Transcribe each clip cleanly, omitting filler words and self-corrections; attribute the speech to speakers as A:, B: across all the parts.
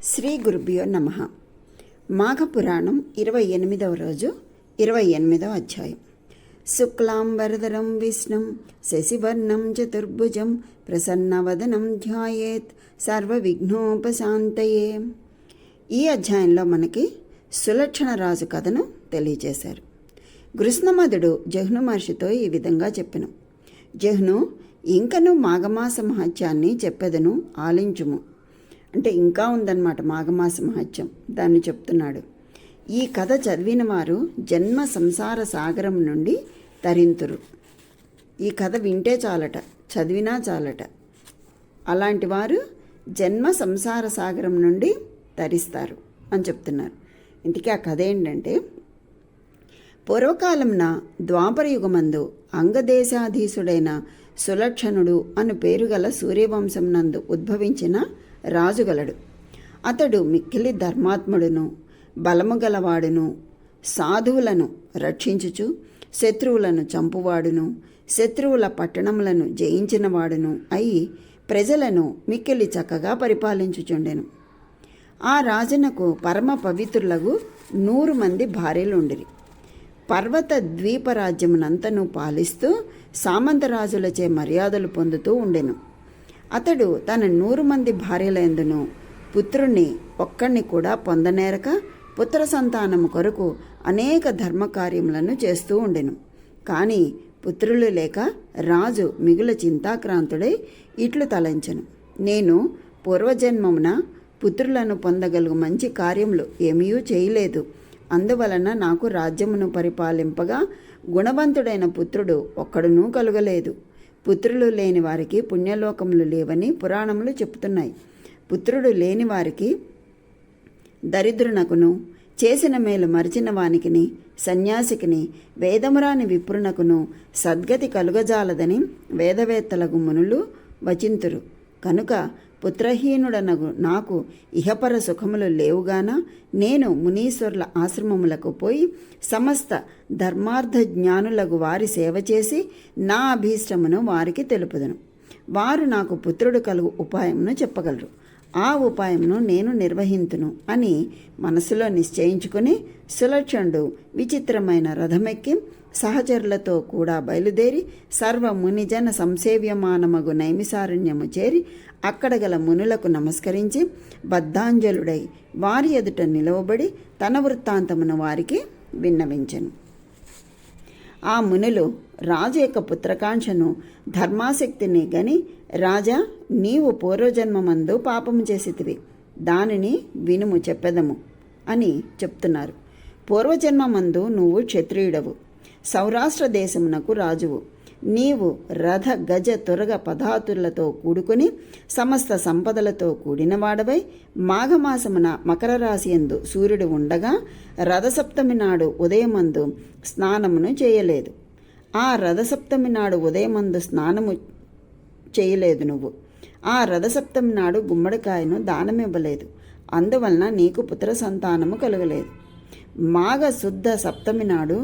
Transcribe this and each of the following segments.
A: శ్రీ గురుభ్యో నమః. మాఘపురాణం 28వ రోజు 28వ అధ్యాయం. శుక్లాంబరధరం విష్ణుం శశివర్ణం చతుర్భుజం ప్రసన్నవదనం ధ్యాయేత్ సర్వవిఘ్నోపశాంతయే. ఈ అధ్యాయంలో మనకి సులక్షణ రాజు కథను తెలియజేశారు. కృష్ణమధుడు జహ్ను మహర్షితో ఈ విధంగా చెప్పెను. జహ్ను, ఇంకను మాఘమాస మహత్యాన్ని చెప్పెదను, ఆలించుము. అంటే ఇంకా ఉందన్నమాట మాఘమాస మహత్యం, దాన్ని చెప్తున్నాడు. ఈ కథ చదివిన వారు జన్మ సంసార సాగరం నుండి తరింతురు. ఈ కథ వింటే చాలట, చదివినా చాలట. అలాంటి వారు జన్మ సంసార సాగరం నుండి తరిస్తారు అని చెప్తున్నారు. ఇంతకీ ఆ కథ ఏంటంటే, పూర్వకాలంన ద్వాపరయుగమందు అంగదేశాధీశుడైన సులక్షణుడు అను పేరుగల సూర్యవంశం నందు ఉద్భవించిన రాజుగలడు. అతడు మిక్కిలి ధర్మాత్ముడును బలము గలవాడును, సాధువులను రక్షించుచు శత్రువులను చంపువాడును, శత్రువుల పట్టణములను జయించినవాడును అయి ప్రజలను మిక్కిలి చక్కగా పరిపాలించుచుండెను. ఆ రాజునకు పరమ పవిత్రులకు 100 మంది భార్యలుండిరి. పర్వత ద్వీపరాజ్యమునంతను పాలిస్తూ సామంతరాజులచే మర్యాదలు పొందుతూ ఉండెను. అతడు తన 100 మంది భార్యలందును పుత్రుణ్ణి ఒక్కడిని కూడా పొందనేరక పుత్ర సంతానము కొరకు అనేక ధర్మకార్యములను చేస్తూ ఉండెను. కానీ పుత్రులు లేక రాజు మిగుల చింతాక్రాంతుడై ఇట్లు తలంచెను, నేను పూర్వజన్మమున పుత్రులను పొందగలుగు మంచి కార్యములు ఏమీ చేయలేదు. అందువలన నాకు రాజ్యమును పరిపాలింపగా గుణవంతుడైన పుత్రుడు ఒక్కడునూ కలుగలేదు. పుత్రులు లేని వారికి పుణ్యలోకములు లేవని పురాణములు చెప్తున్నాయి. పుత్రుడు లేని వారికి దరిద్రునకును, చేసిన మేలు మరిచిన వానికిని, సన్యాసికిని, వేదమురాని విప్రునకును సద్గతి కలుగజాలదని వేదవేత్తలకు మునులు వచింతురు. కనుక పుత్రహీనుడనగు నాకు ఇహపర సుఖములు లేవుగాన నేను మునీశ్వరుల ఆశ్రమములకు పోయి సమస్త ధర్మార్థ జ్ఞానులకు వారి సేవ చేసి నా అభీష్టమును వారికి తెలుపుదను. వారు నాకు పుత్రుడు కలుగు ఉపాయమును చెప్పగలరు. ఆ ఉపాయమును నేను నిర్వహింతును అని మనసులో నిశ్చయించుకుని సులక్షణుడు విచిత్రమైన రథమెక్కి సహచరులతో కూడా బయలుదేరి సర్వ మునిజన సంసేవ్యమానమగు నైమిసారణ్యము చేరి అక్కడ గల మునులకు నమస్కరించి బద్ధాంజలుడై వారి ఎదుట నిలవబడి తన వృత్తాంతమును వారికి విన్నవించెను. ఆ మునులు రాజు యొక్క పుత్రకాంక్షను ధర్మాసక్తిని గని, రాజా, నీవు పూర్వజన్మమందు పాపము చేసితివి, దానిని వినుము చెప్పెదము అని చెప్తున్నారు. పూర్వజన్మమందు నువ్వు క్షత్రియుడవు, సౌరాష్ట్ర దేశమునకు రాజువు. నీవు రథ గజ తురగ పదాతులతో కూడుకుని సమస్త సంపదలతో కూడినవాడవై మాఘమాసమున మకర రాశియందు సూర్యుడు ఉండగా రథసప్తమి నాడు ఉదయమందు స్నానమును చేయలేదు. ఆ రథసప్తమి నాడు ఉదయమందు స్నానము చేయలేదు నువ్వు. ఆ రథసప్తమి నాడు గుమ్మడికాయను దానమివ్వలేదు. అందువలన నీకు పుత్ర సంతానము కలగలేదు. మాఘ శుద్ధ సప్తమి నాడు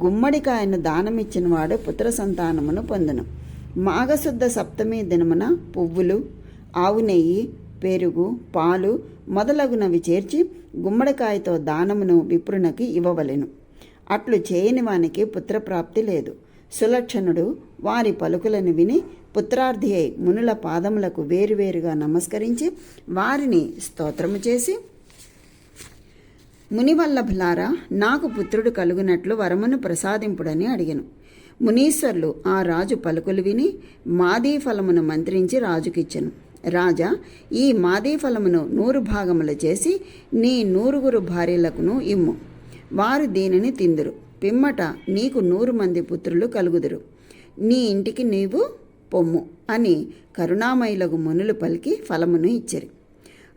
A: గుమ్మడికాయను దానమిచ్చిన వాడు పుత్ర సంతానమును పొందును. మాఘశుద్ధ సప్తమి దినమున పువ్వులు, ఆవు నెయ్యి, పెరుగు, పాలు మొదలగునవి చేర్చి గుమ్మడికాయతో దానమును విప్రునకి ఇవ్వవలెను. అట్లు చేయని వానికి పుత్రప్రాప్తి లేదు. సులక్షణుడు వారి పలుకులను విని పుత్రార్థి అయి మునుల పాదములకు వేరువేరుగా నమస్కరించి వారిని స్తోత్రము చేసి, మునివల్లభులారా, నాకు పుత్రుడు కలుగునట్లు వరమును ప్రసాదింపుడని అడిగెను. మునీశ్వరులు ఆ రాజు పలుకులు విని మాదీ ఫలమును మంత్రించి రాజుకిచ్చెను. రాజా, ఈ మాదీ ఫలమును 100 భాగములు చేసి నీ 100 భార్యలకును ఇమ్ము. వారు దీనిని తిందురు. పిమ్మట నీకు 100 మంది పుత్రులు కలుగుదురు. నీ ఇంటికి నీవు పొమ్ము అని కరుణామయులకు మునులు పలికి ఫలమును ఇచ్చిరి.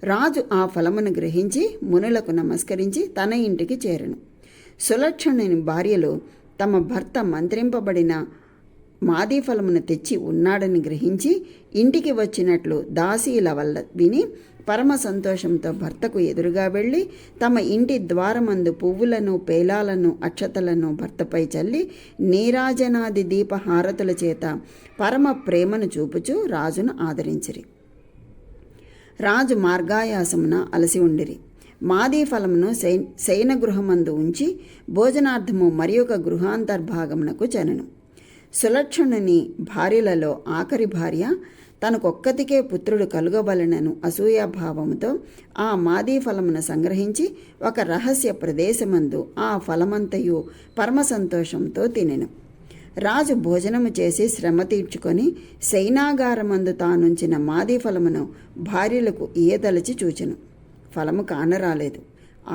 A: రాజు ఆ ఫలమును గ్రహించి మునులకు నమస్కరించి తన ఇంటికి చేరెను. సులక్షణుని భార్యలు తమ భర్త మంత్రింపబడిన మాదీ ఫలమును తెచ్చి ఉన్నాడని గ్రహించి ఇంటికి వచ్చినట్లు దాసీల వల్ల విని పరమ సంతోషంతో భర్తకు ఎదురుగా వెళ్ళి తమ ఇంటి ద్వారమందు పువ్వులను, పేలాలను, అక్షతలను భర్తపై చల్లి నీరాజనాది దీపహారతుల చేత పరమ ప్రేమను చూపుచూ రాజును ఆదరించిరి. రాజు మార్గాయాసమున అలసి ఉండిరి. మాదీ ఫలమును శయనగృహమందు ఉంచి భోజనార్థము మరి ఒక గృహాంతర్భాగమునకు చెనెను. సులక్షణుని భార్యలలో ఆఖరి భార్య తనకొక్కతికే పుత్రుడు కలుగవలెనను అసూయాభావముతో ఆ మాదీ ఫలమును సంగ్రహించి ఒక రహస్య ప్రదేశమందు ఆ ఫలమంతయు పరమ సంతోషంతో తినెను. రాజు భోజనము చేసి శ్రమ తీర్చుకొని శయనాగారమందు తానుంచిన మాదీ ఫలమును భార్యలకు ఇయ్యదలచి చూచెను. ఫలము కానరాలేదు.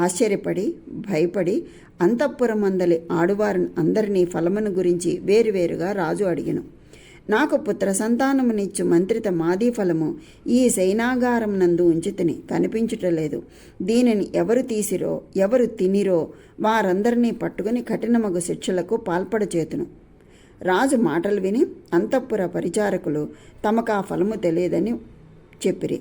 A: ఆశ్చర్యపడి భయపడి అంతఃపురమందలి ఆడువారిని అందరినీ ఫలమును గురించి వేరువేరుగా రాజు అడిగెను. నాకు పుత్ర సంతానమునిచ్చు మంత్రిత మాదీ ఫలము ఈ శయనాగారం నందు ఉంచితిని కనిపించుటలేదు. దీనిని ఎవరు తీసిరో ఎవరు తినిరో వారందరినీ పట్టుకుని కఠినమగు శిక్షలకు పాల్పడచేతును. రాజు మాటలు విని అంతఃపుర పరిచారకులు తమకు ఆ ఫలము తెలియదని చెప్పిరి.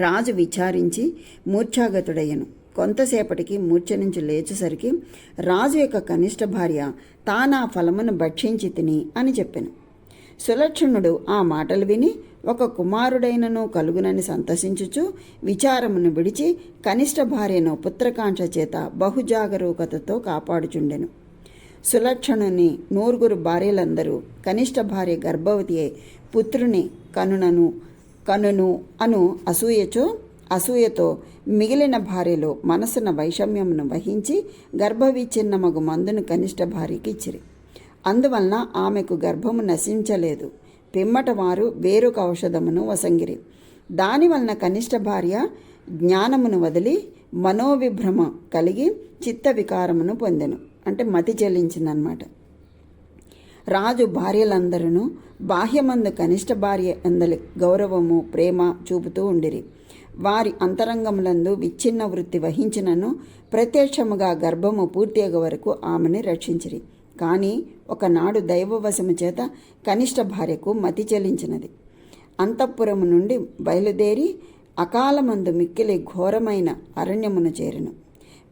A: రాజు విచారించి మూర్ఛాగతుడయ్యను. కొంతసేపటికి మూర్ఛ నుంచి లేచేసరికి రాజు యొక్క కనిష్ట భార్య తానా ఫలమును భక్షించి తిని అని చెప్పెను. సులక్షణుడు ఆ మాటలు విని ఒక కుమారుడైనను కలుగునని సంతసించుచు విచారమును విడిచి కనిష్ట భార్యను పుత్రకాంక్ష చేత బహుజాగరూకతతో కాపాడుచుండెను. సులక్షణుని 9 భార్యలందరూ కనిష్ట భార్య గర్భవతి అయి పుత్రుని కనును అను అసూయతో మిగిలిన భార్యలో మనసున వైషమ్యమును వహించి గర్భవిచ్ఛిన్నమగు మందును కనిష్ట భార్యకి ఇచ్చిరి. అందువలన ఆమెకు గర్భము నశించలేదు. పిమ్మట వారు వేరొక ఔషధమును వసంగిరి. దానివలన కనిష్ట భార్య జ్ఞానమును వదిలి మనోవిభ్రమ కలిగి చిత్త వికారమును పొందెను. అంటే మతి చెల్లించిందనమాట. రాజు భార్యలందరూ బాహ్యమందు కనిష్ట భార్య అందలి గౌరవము ప్రేమ చూపుతూ ఉండిరి. వారి అంతరంగములందు విచ్ఛిన్న వృత్తి వహించినను ప్రత్యక్షముగా గర్భము పూర్తియగ వరకు ఆమెను రక్షించిరి. కానీ ఒకనాడు దైవవశము చేత కనిష్ట భార్యకు మతి చెల్లించినది. అంతఃపురము నుండి బయలుదేరి అకాలమందు మిక్కిలి ఘోరమైన అరణ్యమును చేరెను.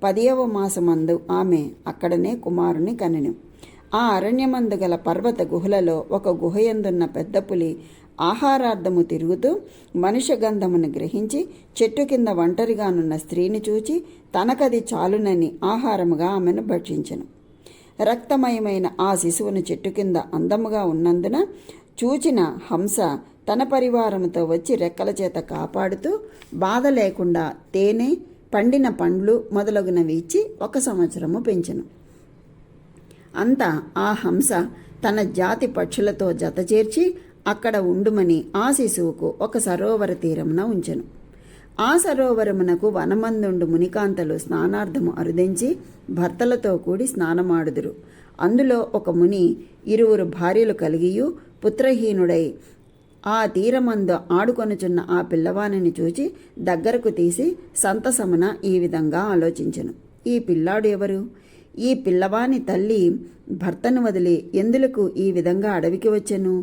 A: 10వ మాసమందు ఆమె అక్కడనే కుమారుని కనెను. ఆ అరణ్యమందు గల పర్వత గుహలలో ఒక గుహయందున్న పెద్ద పులి ఆహారార్థము తిరుగుతూ మనుష్య గంధమును గ్రహించి చెట్టు కింద ఒంటరిగానున్న స్త్రీని చూచి తనకది చాలునని ఆహారముగా ఆమెను భక్షించెను. రక్తమయమైన ఆ శిశువును చెట్టు కింద అందముగా ఉన్నందున చూచిన హంస తన పరివారముతో వచ్చి రెక్కల చేత కాపాడుతూ బాధ లేకుండా తేనె, పండిన పండ్లు మొదలగునవి ఇచ్చి 1 సంవత్సరము పెంచెను. అంతా ఆ హంస తన జాతి పక్షులతో జతచేర్చి అక్కడ ఉండుమని ఆ శిశువుకు ఒక సరోవర తీరమున ఉంచెను. ఆ సరోవరమునకు వనమందుండు మునికాంతలు స్నానార్థము అరుదించి భర్తలతో కూడి స్నానమాడుదురు. అందులో ఒక ముని 2 భార్యలు కలిగియు పుత్రహీనుడై ఆ తీరమందు ఆడుకొనుచున్న ఆ పిల్లవానిని చూచి దగ్గరకు తీసి సంతసమున ఈ విధంగా ఆలోచించెను. ఈ పిల్లాడు ఎవరు? ఈ పిల్లవాని తల్లి భర్తను వదిలి ఎందులకు ఈ విధంగా అడవికి వచ్చెను?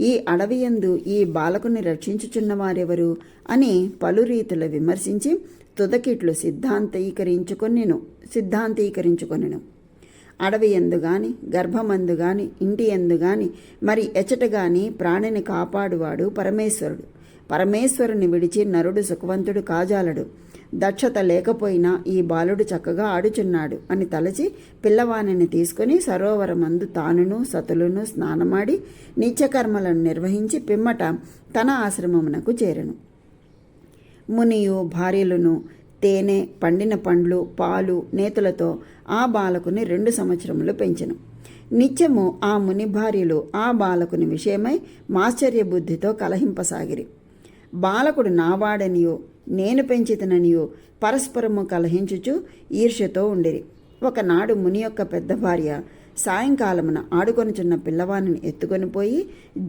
A: ఈ అడవియందు ఈ బాలకుని రక్షించుచున్నవారెవరు అని పలు రీతుల విమర్శించి తుదకిట్లు సిద్ధాంతీకరించుకొనెను. అడవి ఎందు గాని గర్భమందు గాని ఇంటి ఎందు గాని మరి ఎచట గాని ప్రాణిని కాపాడువాడు పరమేశ్వరుడు. పరమేశ్వరుని విడిచి నరుడు సుఖవంతుడు కాజాలడు. దక్షత లేకపోయినా ఈ బాలుడు చక్కగా ఆడుచున్నాడు అని తలచి పిల్లవానిని తీసుకుని సరోవరమందు తానును సతులును స్నానమాడి నిత్యకర్మలను నిర్వహించి పిమ్మట తన ఆశ్రమమునకు చేరెను. మునియు భార్యలను తేనె, పండిన పండ్లు, పాలు, నేతులతో ఆ బాలకుని 2 సంవత్సరములు పెంచెను. నిత్యము ఆ ముని భార్యలు ఆ బాలకుని విషయమై మాశ్చర్య బుద్ధితో కలహింపసాగిరి. బాలకుడు నావాడనియో నేను పెంచితననియో పరస్పరము కలహించుచు ఈర్ష్యతో ఉండిరి. ఒకనాడు ముని యొక్క పెద్ద భార్య సాయంకాలమున ఆడుకొనుచున్న పిల్లవానిని ఎత్తుకొని పోయి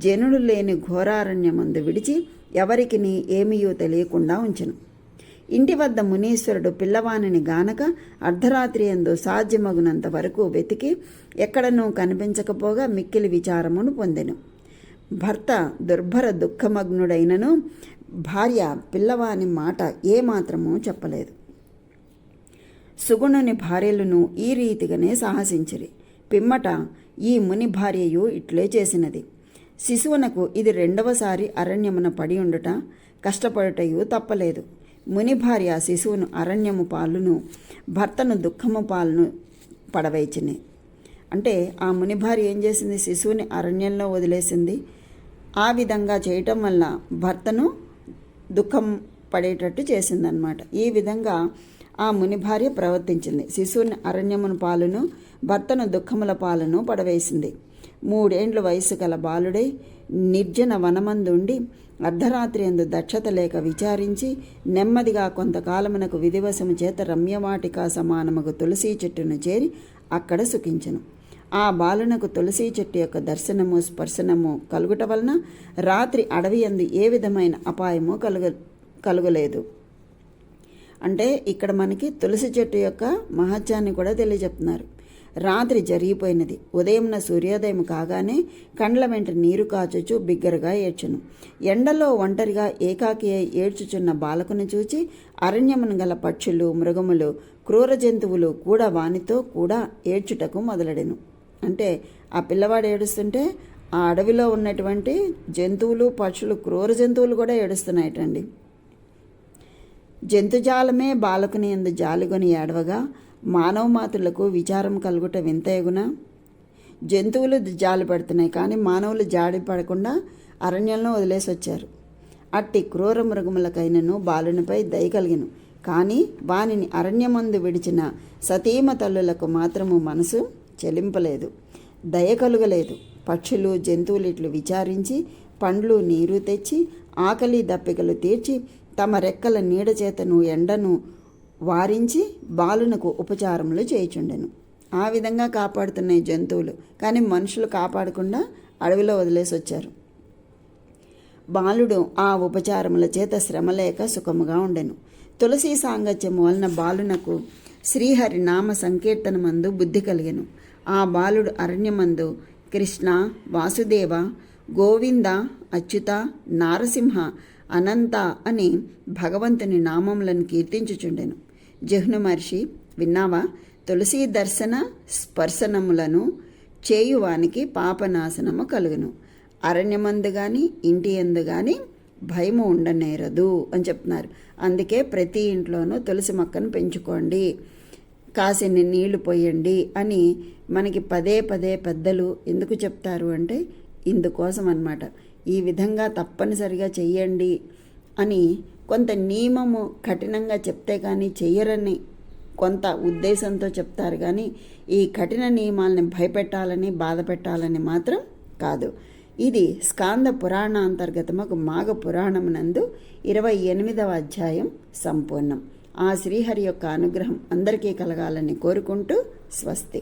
A: జనులు లేని ఘోరారణ్యమందు విడిచి ఎవరికిని ఏమీయో తెలియకుండా ఉంచెను. ఇంటి వద్ద మునీశ్వరుడు పిల్లవానిని గానక అర్ధరాత్రి యందు సాధ్యమగునంత వరకు వెతికి ఎక్కడనూ కనిపించకపోగా మిక్కిలి విచారమును పొందెను. భర్త దుర్భర దుఃఖమగ్నుడైనను భార్య పిల్లవాని మాట ఏమాత్రమూ చెప్పలేదు. సుగుణుని భార్యలను ఈ రీతిగానే సాహసించిరి. పిమ్మట ఈ ముని భార్యయు ఇట్లే చేసినది. శిశువునకు ఇది 2వసారి అరణ్యమున పడి ఉండుట కష్టపడుటయు తప్పలేదు. ముని భార్య శిశువును అరణ్యము పాలును, భర్తను దుఃఖము పాలును పడవైచిని. అంటే ఆ ముని భార్య ఏం చేసింది? శిశువుని అరణ్యంలో వదిలేసింది. ఆ విధంగా చేయటం వల్ల భర్తను దుఃఖం పడేటట్టు చేసిందనమాట. ఈ విధంగా ఆ ముని భార్య ప్రవర్తించింది. శిశువుని అరణ్యమును పాలును, భర్తను దుఃఖముల పాలను పడవేసింది. 3 ఏండ్ల వయసు గల బాలుడై నిర్జన వనమందుండి అర్ధరాత్రి అందు దక్షత లేక విచారించి నెమ్మదిగా కొంతకాలమునకు విధివశము చేత రమ్యవాటికా సమానముగు తులసీ చెట్టును చేరి అక్కడ సుఖించెను. ఆ బాలునకు తులసీ చెట్టు యొక్క దర్శనము స్పర్శనము కలుగుట వలన రాత్రి అడవి అందు ఏ విధమైన అపాయము కలుగలేదు. అంటే ఇక్కడ మనకి తులసి చెట్టు యొక్క మహత్యాన్ని కూడా తెలియజెప్తున్నారు. రాత్రి జరిగిపోయినది. ఉదయంన సూర్యోదయం కాగానే కండ్ల వెంట నీరు కాచుచు బిగ్గరగా ఏడ్చెను. ఎండలో ఒంటరిగా ఏకాకి అయి ఏడ్చుచున్న బాలకును చూచి అరణ్యమును గల పక్షులు, మృగములు, క్రూర జంతువులు కూడా వానితో కూడా ఏడ్చుటకు మొదలెడెను. అంటే ఆ పిల్లవాడు ఏడుస్తుంటే ఆ అడవిలో ఉన్నటువంటి జంతువులు, పక్షులు, క్రూర జంతువులు కూడా ఏడుస్తున్నాయటండి. జంతుజాలమే బాలకుని యందు జాలిగొని ఏడవగా మానవ మాతృలకు విచారం కలుగుట వింతయగునా? జంతువులు జాలి పడుతున్నాయి, కానీ మానవులు జాడి పడకుండా అరణ్యంలో వదిలేసి వచ్చారు. అట్టి క్రూర మృగములకైనను బాలునిపై దయ కలిగిను. కానీ వానిని అరణ్యమందు విడిచిన సతీమ తల్లులకు మాత్రము మనసు చెలింపలేదు, దయ కలుగలేదు. పక్షులు, జంతువులు ఇట్లు విచారించి పండ్లు, నీరు తెచ్చి ఆకలి దప్పికలు తీర్చి తమ రెక్కల నీడ చేతను ఎండను వారించి బాలునకు ఉపచారములు చేయుచుండెను. ఆ విధంగా కాపాడుతున్నాయి జంతువులు, కానీ మనుషులు కాపాడకుండా అడవిలో వదిలేసి వచ్చారు. బాలుడు ఆ ఉపచారముల చేత శ్రమలేక సుఖముగా ఉండెను. తులసీ సాంగత్యము వలన బాలునకు శ్రీహరి నామ సంకీర్తనమందు బుద్ధి కలిగెను. ఆ బాలుడు అరణ్యమందు కృష్ణ, వాసుదేవ, గోవింద, అచ్యుత, నారసింహ, అనంత అని భగవంతుని నామములను కీర్తించుచుండెను. జహ్ను మహర్షి, విన్నావా? తులసీ దర్శన స్పర్శనములను చేయువానికి పాపనాశనము కలుగును. అరణ్యమందు కానీ ఇంటి యందు కానీ భయము ఉండనేరదు అని చెప్తున్నారు. అందుకే ప్రతి ఇంట్లోనూ తులసి మొక్కను పెంచుకోండి, కాసిన్ని నీళ్లు పోయండి అని మనకి పదే పదే పెద్దలు ఎందుకు చెప్తారు అంటే ఇందుకోసం అన్నమాట. ఈ విధంగా తప్పనిసరిగా చెయ్యండి అని కొంత నియమము కఠినంగా చెప్తే కానీ చెయ్యరని కొంత ఉద్దేశంతో చెప్తారు, కానీ ఈ కఠిన నియమాలని భయపెట్టాలని బాధ పెట్టాలని మాత్రం కాదు. ఇది స్కాంద పురాణాంతర్గతముకు మాఘ పురాణమునందు 28వ అధ్యాయం సంపూర్ణం. ఆ శ్రీహరి యొక్క అనుగ్రహం అందరికీ కలగాలని కోరుకుంటూ స్వస్తి.